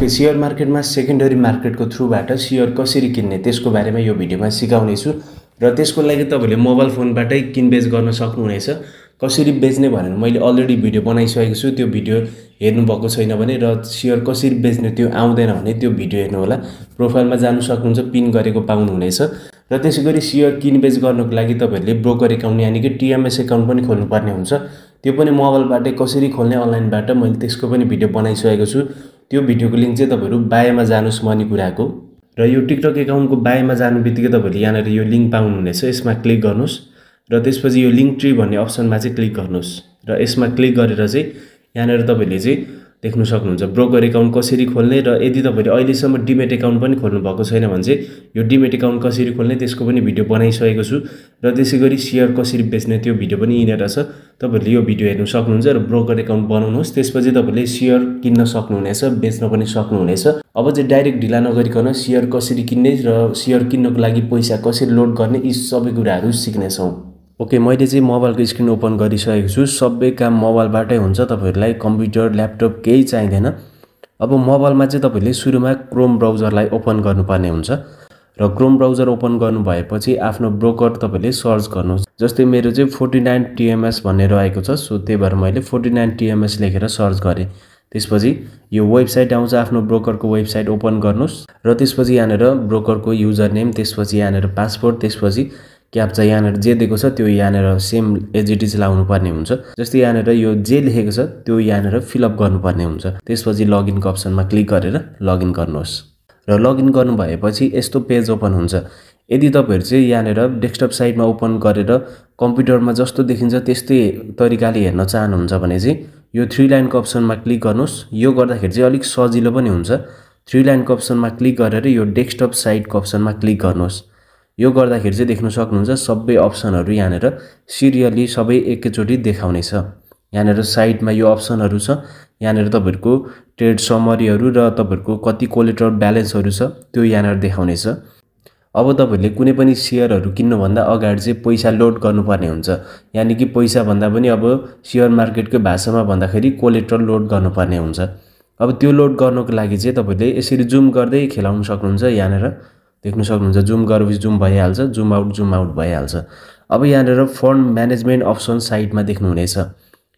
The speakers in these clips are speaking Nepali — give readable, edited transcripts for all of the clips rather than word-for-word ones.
ओके, शेयर मार्केटमा सेकेन्डरी मार्केटको थ्रुबाट शेयर कसरी किन्ने त्यसको बारेमा यो भिडियोमा सिकाउनेछु र त्यसको लागि तपाईले मोबाइल फोनबाटै किनबेच गर्न सक्नुहुनेछ। कसरी बेच्ने भनेर मैले अलरेडी भिडियो बनाइसकेको छु। त्यो भिडियो हेर्नु भएको छैन भने र शेयर कसरी बेच्ने त्यो आउँदैन भने त्यो भिडियो हेर्नु होला। प्रोफाइलमा जानु सक्नुहुन्छ, पिन गरेको पाउनुहुनेछ। र त्यसैगरी शेयर किनबेच गर्नको लागि तपाईहरुले ब्रोकर एकाउन्ट यानी कि टीएमएस एकाउन्ट पनि खोल्नुपर्ने हुन्छ। त्यो पनि मोबाइलबाटै कसरी खोल्ने अनलाइनबाट मैले त्यसको पनि भिडियो बनाइसकेको छु। त्यो भिडियोको लिंक चाहिँ तपाईहरु बायोमा जानुस् मनी कुराको र यो टिकटक एकाउन्टको बायोमा जानुबित्तिकै तपाईहरुले यहाँनेर यो लिंक पाउनुहुनेछ। यसमा क्लिक गर्नुस् र त्यसपछि यो लिंक ट्री भन्ने अप्सनमा चाहिँ क्लिक गर्नुस् र यसमा क्लिक गरेर चाहिँ यहाँनेर तपाईहरुले चाहिँ देख्न सक्नुहुन्छ ब्रोकर एकाउन्ट कसरी खोल्ने र यदि तपाईहरुले अहिलेसम्म डिमेट एकाउन्ट पनि खोल्नु भएको छैन भने चाहिँ यो डिमेट एकाउन्ट कसरी खोल्ने त्यसको पनि भिडियो बनाइसकेको छु र त्यसैगरी शेयर कसरी बेच्ने त्यो भिडियो पनि यिनेर छ। तपाईहरुले यो भिडियो हेर्न सक्नुहुन्छ र ब्रोकर एकाउन्ट बनाउनुहोस्। त्यसपछि तपाईहरुले शेयर किन्न सक्नुहुनेछ, बेच्न पनि सक्नुहुनेछ। अब चाहिँ डाइरेक्ट ढिला नगरिकन शेयर कसरी किन्ने र शेयर किन्नको लागि पैसा कसरी लोड गर्ने यी सबै कुराहरु सिक्ने छौं। ओके, मैले चाहिँ मोबाइलको स्क्रिन ओपन गरिसकेको छु। सबै काम मोबाइलबाटै हुन्छ। तपाईहरुलाई कम्प्युटर ल्यापटप केही चाहिदैन। अब मोबाइलमा चाहिँ तपाईले सुरुमा क्रोम ब्राउजरलाई ओपन गर्नुपर्ने हुन्छ र क्रोम ब्राउजर ओपन गर्नु भएपछि आफ्नो ब्रोकर तपाईले सर्च गर्नुस्। जस्तै मेरो चाहिँ 49 TMS भन्ने रहेको छ। सो त्यही भएर मैले 49 TMS लेखेर सर्च गरे। त्यसपछि यो वेबसाइट आउँछ। आफ्नो ब्रोकरको वेबसाइट ओपन गर्नुस् र त्यसपछि यहाँनेर ब्रोकरको युजर नेम, त्यसपछि यहाँनेर पासवर्ड, त्यसपछि क्याप्चा यहाँनेर जे दिएको छ त्यो यहाँनेर सेम एज इट इज लाउनु पर्ने हुन्छ। जस्तै यहाँनेर यो जे लेखेको छ त्यो यहाँनेर फिल अप गर्नुपर्ने हुन्छ। त्यसपछि लगइनको अप्सनमा क्लिक गरेर लगइन गर्नुहोस् र लगइन गर्नु भएपछि यस्तो पेज ओपन हुन्छ। यदि तपाईहरु चाहिँ यहाँनेर डेस्कटप साइटमा ओपन गरेर कम्प्युटरमा जस्तो देखिन्छ त्यस्तै तरिकाले हेर्न चाहनुहुन्छ भने चाहिँ यो 3 लाइनको अप्सनमा क्लिक गर्नुस्। यो गर्दाखेरि चाहिँ अलिक सजिलो पनि हुन्छ। 3 लाइनको अप्सनमा क्लिक गरेर यो डेस्कटप साइटको अप्सनमा क्लिक गर्नुस्। यो गर्दाखेरि चाहिँ देख्न सक्नुहुन्छ सबै अप्सनहरु यहाँनेर सिरियली सबै एकैचोटी देखाउने छ। यहाँनेर साइडमा यो अप्सनहरु छ। यहाँनेर तपाईहरुको ट्रेड समरीहरु र तपाईहरुको कति कोलेटरल ब्यालेन्सहरु छ त्यो यहाँनेर देखाउने छ। अब तपाईहरुले कुनै पनि शेयरहरु किन्नु भन्दा अगाडि चाहिँ पैसा लोड गर्नुपर्ने हुन्छ। यानी कि पैसा भन्दा पनि अब शेयर मार्केटको भाषामा भन्दाखेरि कोलेटरल लोड गर्नुपर्ने हुन्छ। अब त्यो लोड गर्नको लागि चाहिँ तपाईहरुले यसरी जुम गर्दै खेलाउन सक्नुहुन्छ। यहाँनेर देख्न सक्नुहुन्छ जुम गरेपछि जुम भइहाल्छ, जुम आउट भइहाल्छ। अब यहाँनेर फन्ड म्यानेजमेन्ट अप्सन साइडमा देख्नुहुनेछ।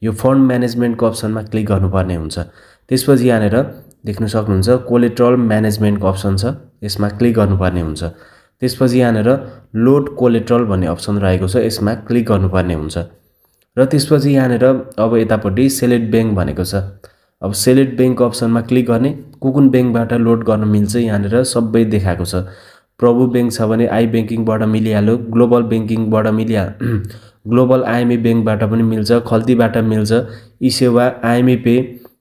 यो फन्ड म्यानेजमेन्टको अप्सनमा क्लिक गर्नुपर्ने हुन्छ। त्यसपछि यहाँनेर देख्न सक्नुहुन्छ कोलेटरल म्यानेजमेन्टको अप्सन छ। यसमा क्लिक गर्नुपर्ने हुन्छ। त्यसपछि यहाँनेर लोड कोलेटरल भन्ने अप्सन रहेको छ। यसमा क्लिक गर्नुपर्ने हुन्छ र त्यसपछि यहाँनेर अब यतापट्टि सेलेक्ट बैंक भनेको छ। अब सेलेक्ट बैंकको अप्सनमा क्लिक गर्ने। कुन बैंकबाट लोड गर्न मिल्छ यहाँनेर सबै देखाएको छ। प्रभु बैंक छ भने आई बैंकिङबाट मिलिहाल्यो, ग्लोबल बैंकिङबाट ग्लोबल आईएमई बैंकबाट पनि मिल्छ, खल्तीबाट मिल्छ, ई सेवा, आईएमई पे,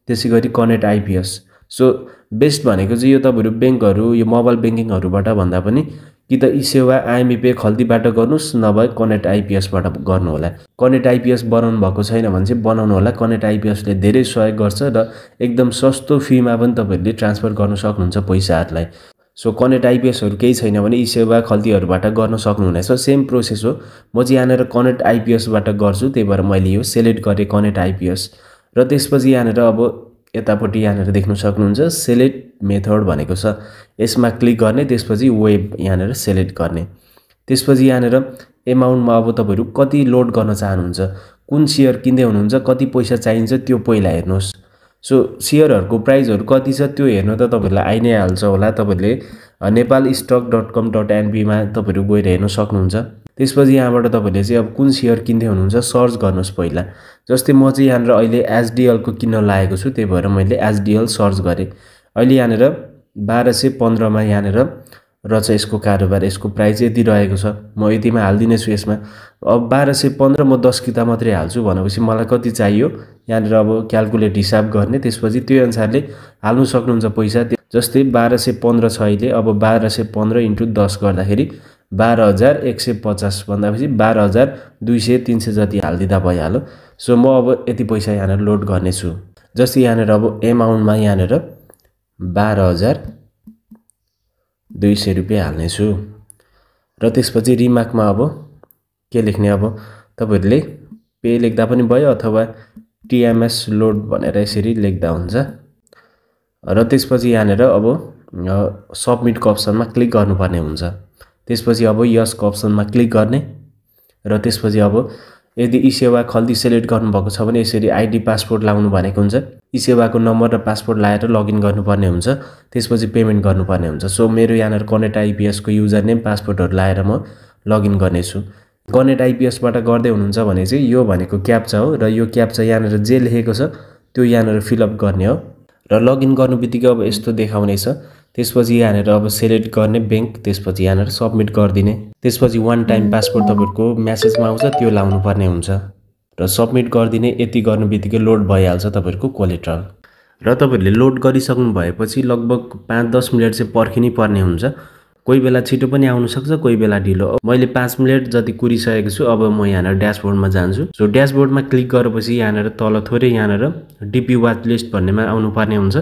त्यसैगरी कनेक्ट आईपीएस। सो बेस्ट भनेको चाहिँ यो तपाईहरु बैंकहरु यो मोबाइल बैंकिङहरुबाट भन्दा पनि कि त ई सेवा, आईएमई पे, खल्तीबाट गर्नुस् नभए कनेक्ट आईपीएसबाट गर्नु होला। कनेक्ट आईपीएस बनाउनु भएको छैन भने चाहिँ बनाउनु होला। कनेक्ट आईपीएसले धेरै सहयोग गर्छ र एकदम सस्तो फीमा पनि तपाईहरुले ट्रान्सफर गर्न सक्नुहुन्छ पैसाहरुलाई। सो कनेक्ट आईपीएसहरु केही छैन भने ई सेवा, खल्तीहरुबाट गर्न सक्नुहुनेछ। सेम प्रोसेस हो। म चाहिँ यहाँनेर कनेक्ट आईपीएसबाट गर्छु। त्यही भएर मैले यो सिलेक्ट गरे कनेक्ट आईपीएस र त्यसपछि यहाँनेर अब यतापट्टि यहाँनेर देख्न सक्नुहुन्छ सिलेक्ट मेथड भनेको छ। यसमा क्लिक गर्ने। त्यसपछि वेब यहाँनेर सिलेक्ट गर्ने। त्यसपछि यहाँनेर एमाउन्टमा अब तपाईहरु कति लोड गर्न चाहनुहुन्छ, कुन शेयर किन्दै हुनुहुन्छ, कति पैसा चाहिन्छ त्यो पहिला हेर्नुस्। सो शेयरहरुको प्राइसहरु कति छ त्यो हेर्न त तपाईहरुलाई आइ नै हाल्छ होला। तपाईहरुले nepalstock.com.nb मा तपाईहरु गएर हेर्न सक्नुहुन्छ। त्यसपछि यहाँबाट तपाईहरुले चाहिँ अब कुन शेयर किन्दै हुनुहुन्छ सर्च गर्नुस् पहिला। जस्तै म चाहिँ यहाँनेर अहिले एचडीएल को किन्न लागेको छु। त्यही भएर मैले एचडीएल सर्च गरे। अहिले यहाँनेर 1215 मा यहाँनेर रछ यसको कारोबार। यसको प्राइस यति रहेको छ। म यतिमा हाल्दिने छु यसमा। अब 1215 म 10 किता मात्रै हाल्छु भनेपछि मलाई कति चाहियो यहाँनेर अब क्याल्कुलेट हिसाब गर्ने। त्यसपछि त्यो अनुसारले हाल्नु सक्नुहुन्छ पैसा। जस्तै 1215 छ अहिले। अब 1215 इन्टु 10 गर्दाखेरि 12150 भन्दाखेरि 12200 300 जति हाल्दिदा भइहाल्यो। सो म अब यति पैसा यहाँनेर लोड गर्ने छु। जस्तै यहाँनेर अब एमाउन्टमा यहाँनेर 12200 रुपैयाँ हाल्ने छु र त्यसपछि रिमार्कमा अब के लेख्ने। अब तपाईहरुले पे लेख्दा पनि भयो अथवा टीएमएस लोड भनेर यसरी लेख्दा हुन्छ। र त्यसपछि यहाँनिर अब सबमिटको अप्सनमा क्लिक गर्नुपर्ने हुन्छ। त्यसपछि अब यसको अप्सनमा क्लिक गर्ने र त्यसपछि अब यदि ई सेवा खल्ती सेलेक्ट गर्नुभएको छ भने यसरी आइडी पासपोर्ट लाउनु भनेको हुन्छ। ई सेवाको नम्बर र पासपोर्ट लाएर लगइन गर्नुपर्ने हुन्छ। त्यसपछि पेमेन्ट गर्नुपर्ने हुन्छ। सो मेरो यहाँनिर कनेक्ट आइपीएस को युजर नेम पासपोर्टहरु लाएर म लगइन गर्नेछु। कनेक्ट आइपीएस बाट गर्दै हुनुहुन्छ भने चाहिँ यो भनेको क्याप्चा हो र यो क्याप्चा यहाँनिर जे लेखेको छ त्यो यहाँनिर फिलअप गर्ने हो र लगइन गर्नुबित्तिकै अब यस्तो देखाउनेछ। त्यसपछि यहाँनिर अब सिलेक्ट गर्ने बैंक, त्यसपछि यहाँनिर सबमिट गरिदिने। त्यसपछि वान टाइम पासपोर्ट तपाईहरुको मेसेजमा आउँछ त्यो लाउनु पर्ने हुन्छ र सबमिट गरिदिने। यति गर्नुबित्तिकै लोड भइहाल्छ तपाईहरुको कोलेट्रल। र तपाईहरुले लोड गरिसक्नु भएपछि लगभग 5-10 मिनेट चाहिँ पर्खिनै पर्ने हुन्छ। कोही बेला छिटो पनि आउन सक्छ, कोही बेला ढिलो। मैले 5 मिनेट जति कुरिसकेको छु। अब म यहाँनिर ड्याशबोर्डमा जान्छु। सो ड्याशबोर्डमा क्लिक गरेपछि यहाँनिर तल थोरै यहाँनिर डीपी वाच लिस्ट भन्नेमा आउनु पर्ने हुन्छ।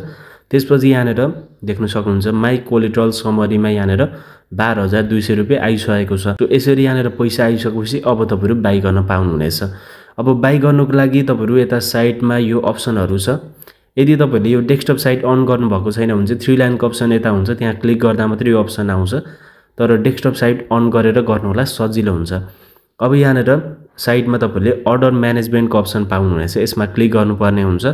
त्यसपछि यहाँनिर देख्न सक्नुहुन्छ माई कोलेट्रल समरीमा यहाँनिर 12,200 रुपैयाँ आइसकेको छ। सो यसरी यहाँनिर पैसा आइसकेपछि अब तपाईहरु बाइ गर्न पाउनुहुनेछ। अब बाइ गर्नको लागि तपाईहरु यता साइडमा यो अप्सनहरु छ। यदि तपाईहरुले यो डेस्कटप साइट अन गर्नु भएको छैन भने चाहिँ 3 लाइनको अप्सन यता हुन्छ, त्यहाँ क्लिक गर्दा मात्रै यो अप्सन आउँछ। तर डेस्कटप साइट अन गरेर गर्नु होला, सजिलो हुन्छ। अब यहाँनिर साइडमा तपाईहरुले अर्डर म्यानेजमेन्टको अप्सन पाउनुहुनेछ। यसमा क्लिक गर्नुपर्ने हुन्छ।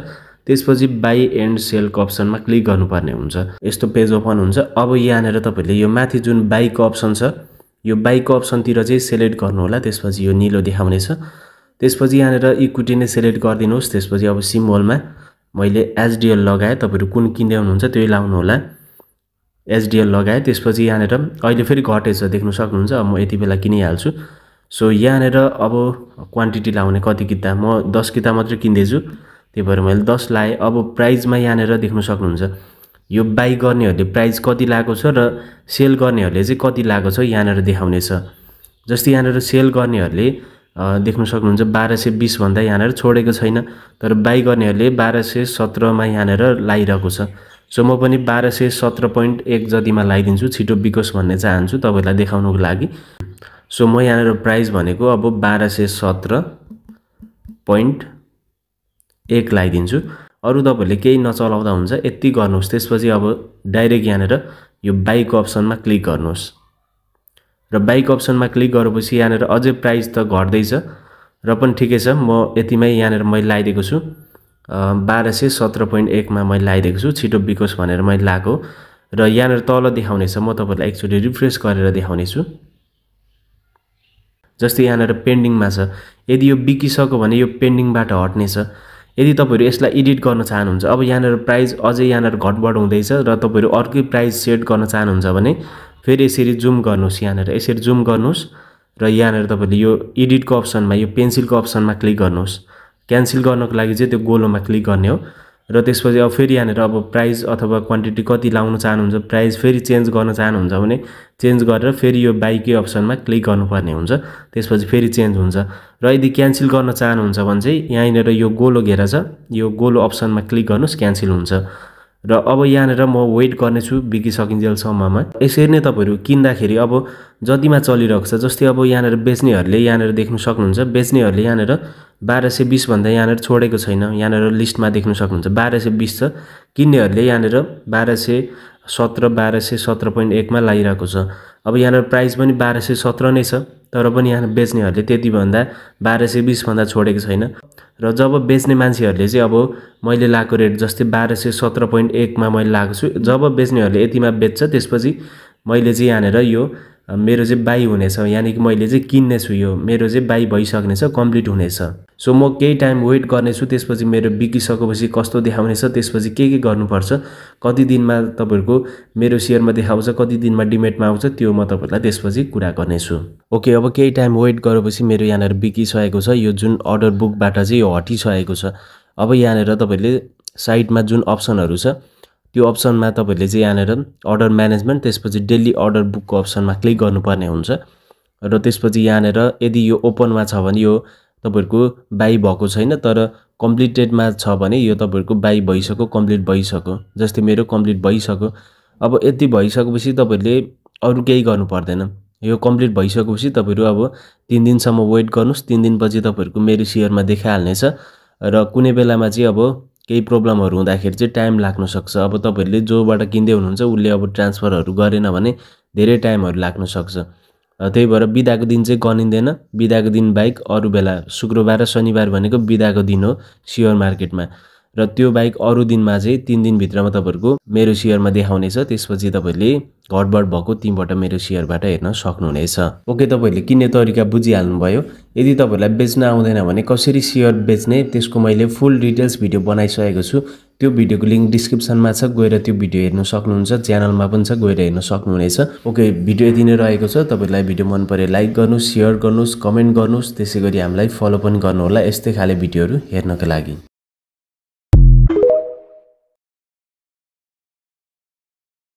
त्यसपछि बाइ एन्ड सेलको अप्सनमा क्लिक गर्नुपर्ने हुन्छ। यस्तो पेज ओपन हुन्छ। अब यहाँनिर तपाईहरुले यो माथि जुन बाइको अप्सन छ यो बाइको अप्सनतिर चाहिँ सिलेक्ट गर्नु होला। त्यसपछि यो नीलो देखाउनेछ। त्यसपछि यहाँनिर इक्विटी नै सिलेक्ट गर्दिनुहोस्। त्यसपछि अब सिम्बलमा मैले एचडीएल लगाए, तपाईहरु कुन किन्दै हुनुहुन्छ त्यही लाउनु होला। एचडीएल लगाए। त्यसपछि यहाँनिर अहिले फेरि घटेछ देख्न सक्नुहुन्छ। अब म यति बेला किनिहाल्छु। सो यहाँनिर अब क्वान्टिटी लाउने कति किता, म 10 किता मात्र किन्दैछु, त्यही भएर मैले 10 लाए। अब प्राइसमा यहाँनिर देख्न सक्नुहुन्छ यो बाइ गर्नेहरुले प्राइस कति लागेको छ र सेल गर्नेहरुले चाहिँ कति लागेको छ यहाँनिर देखाउनेछ। जस्तै यहाँनिर सेल गर्नेहरुले देख्न सक्नुहुन्छ 1220 भन्दा यहाँनिर छोडेको छैन, तर बाइ गर्नेहरुले 1217 मा यहाँनिर लाइरहेको छ। सो म पनि 1217.1 जतिमा लाइदिन्छु, छिटो बिकोस् भन्ने चाहन्छु तपाईहरुलाई देखाउनको लागि। सो म यहाँनिर प्राइस भनेको अब 1217.1 लाइदिन्छु। अरु तपाईहरुले केही नचलाउँदा हुन्छ, यति गर्नुहोस्। त्यसपछि अब डाइरेक्ट यहाँनिर यो बाइको अप्सनमा क्लिक गर्नुहोस् र बाइक अप्सनमा क्लिक गरेपछि यहाँनिर अझै प्राइस त घट्दैछ र पनि ठिकै छ। म यतिमै यहाँनिर मैले लाइदिएको छु 1217.1 मा मैले लाइदिएको छु, छिटो बिकोस् भनेर मैले लाएको र यहाँनिर तल देखाउनेछ। म तपाईहरुलाई एकचोटी रिफ्रेश गरेर देखाउने छु। जस्तै यहाँनिर पेन्डिङमा छ। यदि यो बिकिसक्यो भने यो पेन्डिङबाट हट्नेछ। यदि तपाईहरु यसलाई एडिट गर्न चाहनुहुन्छ, अब यहाँनिर प्राइस अझै यहाँनिर घटबढ हुँदैछ र तपाईहरु अर्कै प्राइस सेट गर्न चाहनुहुन्छ भने फेरि यसरी जुम गर्नुहोस्। यहाँनिर यसरी जुम गर्नुहोस् र यहाँनिर तपाईहरुले यो एडिटको अप्सनमा यो पेन्सिलको अप्सनमा क्लिक गर्नुहोस्। क्यान्सल गर्नको लागि चाहिँ त्यो गोलोमा क्लिक गर्ने हो र त्यसपछि अब फेरि यहाँनिर अब प्राइस अथवा क्वान्टिटी कति लाउन चाहनुहुन्छ, प्राइस फेरि चेन्ज गर्न चाहनुहुन्छ भने चेन्ज गरेर फेरि यो बाइकै अप्सनमा क्लिक गर्नुपर्ने हुन्छ। त्यसपछि फेरि चेन्ज हुन्छ। र यदि क्यान्सल गर्न चाहनुहुन्छ भने चाहिँ यहाँनिर यो गोलो घेरा छ, यो गोलो अप्सनमा क्लिक गर्नुहोस्, क्यान्सल हुन्छ। र अब यहाँनिर म वेट गर्नेछु बिकिसकिन्जेलसम्ममा। यसरी नै तपाईहरु किन्दाखेरि अब जतिमा चलिरहेको छ, जस्तै अब यहाँनिर बेच्नेहरुले यहाँनिर देख्न सक्नुहुन्छ, बेच्नेहरुले यहाँनिर 1220 भन्दा यहाँनिर छोडेको छैन। यहाँनिर लिस्टमा देख्न सक्नुहुन्छ 1220 छ। किन्नेहरुले यहाँनिर 1217 मा लाइरहेको छ। अब यहाँनिर प्राइस पनि 1217 नै छ, तर पनि यहाँ बेच्नेहरुले त्यति भन्दा 1220 भन्दा छोडेको छैन। र जब बेच्ने मान्छेहरुले चाहिँ अब मैले लाएको रेट जस्तै 1217.1 मा मैले लाएको छु, जब बेच्नेहरुले यतिमा बेच्छ त्यसपछि मैले चाहिँ यहाँनिर यो मेरो चाहिँ बाइ हुनेछ, यानी कि मैले चाहिँ किन्ने छु, यो मेरो चाहिँ बाइ भइसक्नेछ, कम्प्लिट हुनेछ। सो म केही टाइम वेट गर्नेछु। त्यसपछि मेरो बिकिसकेपछि कस्तो देखाउनेछ, त्यसपछि के गर्नुपर्छ, कति दिनमा तपाईहरुको मेरो शेयरमा देखाउँछ, कति दिनमा डिमेटमा आउँछ, त्यो म तपाईहरुलाई त्यसपछि कुरा गर्नेछु। ओके, अब केही टाइम वेट गरेपछि मेरो यहाँनिर बिकिसकेको छ। यो जुन अर्डर बुकबाट चाहिँ यो हटिसकेको छ। अब यहाँनिर तपाईहरुले साइडमा जुन अप्सनहरु छ त्यो अप्सनमा तपाईहरुले चाहिँ यहाँनिर अर्डर म्यानेजमेन्ट, त्यसपछि डेली अर्डर बुकको अप्सनमा क्लिक गर्नुपर्ने हुन्छ र त्यसपछि यहाँनिर यदि यो ओपनमा छ भने यो तपाईहरुको बाइ भएको छैन, तर कम्प्लिटेडमा छ भने यो तपाईहरुको बाइ भइसक्यो, कम्प्लिट भइसक्यो। जस्तै मेरो कम्प्लिट भइसक्यो। अब यति भइसकेपछि तपाईहरुले अरु केही गर्नु पर्दैन। यो कम्प्लिट भइसकेपछि तपाईहरु अब 3 दिनसम्म वेट गर्नुस्। 3 दिनपछि तपाईहरुको मेरो शेयरमा देखाइहाल्नेछ र कुनै बेलामा चाहिँ अब केही प्रब्लमहरु हुँदाखेरि चाहिँ टाइम लाग्न सक्छ। अब तपाईहरुले जोबाट किन्दै हुनुहुन्छ उले अब ट्रान्सफरहरु गरेन भने धेरै टाइमहरु लाग्न सक्छ। त्यही भएर बिदाको दिन चाहिँ गनिँदैन। बिदाको दिन बाहेक अरु बेला शुक्रबार र शनिबार भनेको बिदाको दिन हो शेयर मार्केटमा। र त्यो बाहेक अरु दिनमा चाहिँ 3 दिन भित्रमा तपाईहरुको मेरो शेयरमा देखाउनेछ। त्यसपछि तपाईहरुले घटबढ भएको तीबाट मेरो शेयरबाट हेर्न सक्नुहुनेछ। ओके, तपाईहरुले किन्ने तरिका बुझिहाल्नु भयो। यदि तपाईहरुलाई बेच्न आउँदैन भने कसरी शेयर बेच्ने त्यसको मैले फुल डिटेल्स भिडियो बनाइसकेको छु। त्यो भिडियोको लिंक डिस्क्रिप्सनमा छ, गएर त्यो भिडियो हेर्न सक्नुहुन्छ। च्यानलमा पनि छ, गएर हेर्न सक्नुहुनेछ। ओके, भिडियो यति नै रहेको छ। तपाईहरुलाई भिडियो मन परे लाइक गर्नुस्, शेयर गर्नुस्, कमेन्ट गर्नुस्, त्यसैगरी हामीलाई फलो पनि गर्नु होला यस्तै खाले भिडियोहरु हेर्नका लागि।